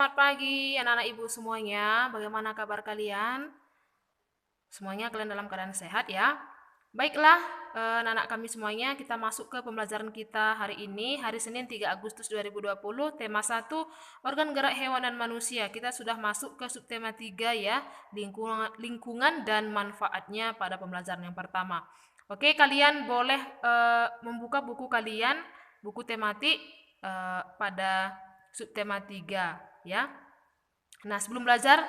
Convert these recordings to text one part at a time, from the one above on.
Selamat pagi anak-anak ibu semuanya. Bagaimana kabar kalian? Semuanya kalian dalam keadaan sehat ya? Baiklah, anak-anak kami semuanya, kita masuk ke pembelajaran kita hari ini, hari Senin 3 Agustus 2020, tema 1, organ gerak hewan dan manusia. Kita sudah masuk ke subtema 3 ya, lingkungan dan manfaatnya pada pembelajaran yang pertama. Oke, kalian boleh membuka buku kalian, buku tematik pada subtema 3 ya. Nah, sebelum belajar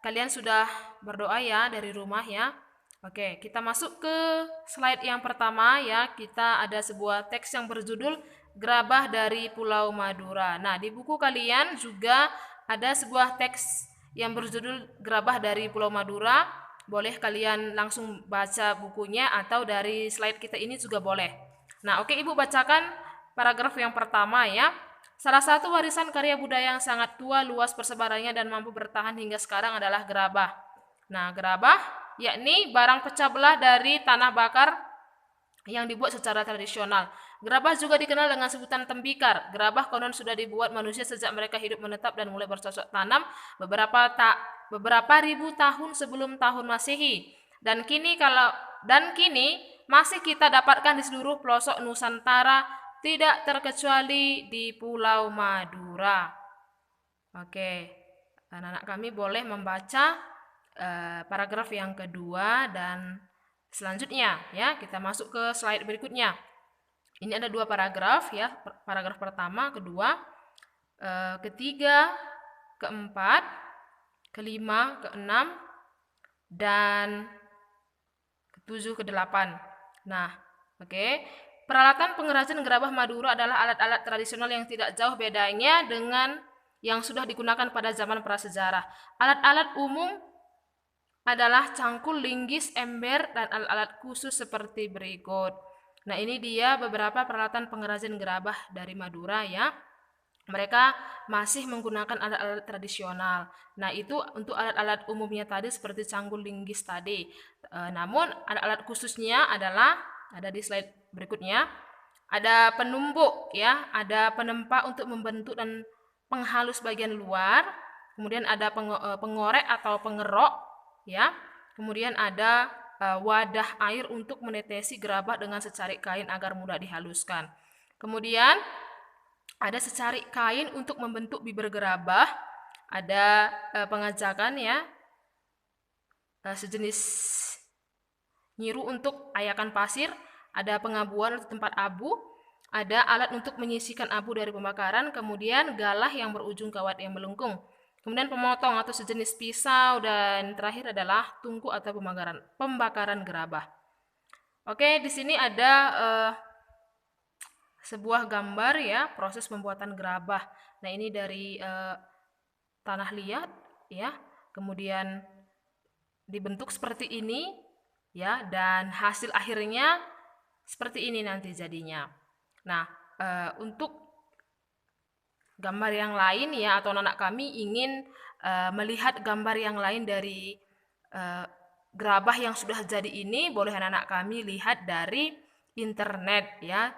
kalian sudah berdoa ya dari rumah ya. Oke, kita masuk ke slide yang pertama ya. Kita ada sebuah teks yang berjudul Gerabah dari Pulau Madura. Nah, di buku kalian juga ada sebuah teks yang berjudul Gerabah dari Pulau Madura. Boleh kalian langsung baca bukunya atau dari slide kita ini juga boleh. Nah, oke, Ibu bacakan paragraf yang pertama ya. Salah satu warisan karya budaya yang sangat tua, luas persebarannya dan mampu bertahan hingga sekarang adalah gerabah. Nah, gerabah yakni barang pecah belah dari tanah bakar yang dibuat secara tradisional. Gerabah juga dikenal dengan sebutan tembikar. Gerabah konon sudah dibuat manusia sejak mereka hidup menetap dan mulai bercocok tanam beberapa ribu tahun sebelum tahun Masehi. Dan kini masih kita dapatkan di seluruh pelosok Nusantara, tidak terkecuali di Pulau Madura. Oke, anak-anak kami boleh membaca paragraf yang kedua dan selanjutnya ya. Kita masuk ke slide berikutnya. Ini ada dua paragraf ya. Paragraf pertama, kedua, ketiga, keempat, kelima, keenam, dan ketujuh, kedelapan. Nah, oke. Peralatan pengrajin gerabah Madura adalah alat-alat tradisional yang tidak jauh bedanya dengan yang sudah digunakan pada zaman prasejarah. Alat-alat umum adalah cangkul, linggis, ember, dan alat-alat khusus seperti berikut. Nah, ini dia beberapa peralatan pengrajin gerabah dari Madura ya. Mereka masih menggunakan alat-alat tradisional. Nah, itu untuk alat-alat umumnya tadi seperti cangkul, linggis tadi. Namun, alat-alat khususnya adalah ada di slide berikutnya. Ada penumbuk ya, ada penempa untuk membentuk dan penghalus bagian luar. Kemudian ada pengorek atau pengerok ya. Kemudian ada wadah air untuk menetesi gerabah dengan secarik kain agar mudah dihaluskan. Kemudian ada secarik kain untuk membentuk bibir gerabah. Ada pengajakan ya, sejenis nyiru untuk ayakan pasir, ada pengabuan atau tempat abu, ada alat untuk menyisihkan abu dari pembakaran, kemudian galah yang berujung kawat yang melengkung, kemudian pemotong atau sejenis pisau, dan terakhir adalah tungku atau pembakaran gerabah. Oke, di sini ada sebuah gambar ya, proses pembuatan gerabah. Nah, ini dari tanah liat ya, kemudian dibentuk seperti ini ya, dan hasil akhirnya seperti ini nanti jadinya. Nah, untuk gambar yang lain ya, atau anak kami ingin melihat gambar yang lain dari gerabah yang sudah jadi ini, boleh anak-anak kami lihat dari internet ya.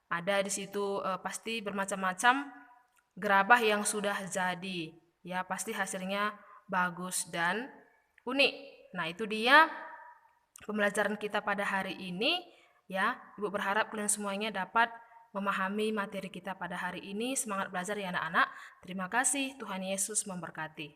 Ada di situ pasti bermacam-macam gerabah yang sudah jadi ya, pasti hasilnya bagus dan unik. Nah, itu dia pembelajaran kita pada hari ini ya. Ibu berharap kalian semuanya dapat memahami materi kita pada hari ini. Semangat belajar ya anak-anak. Terima kasih, Tuhan Yesus memberkati.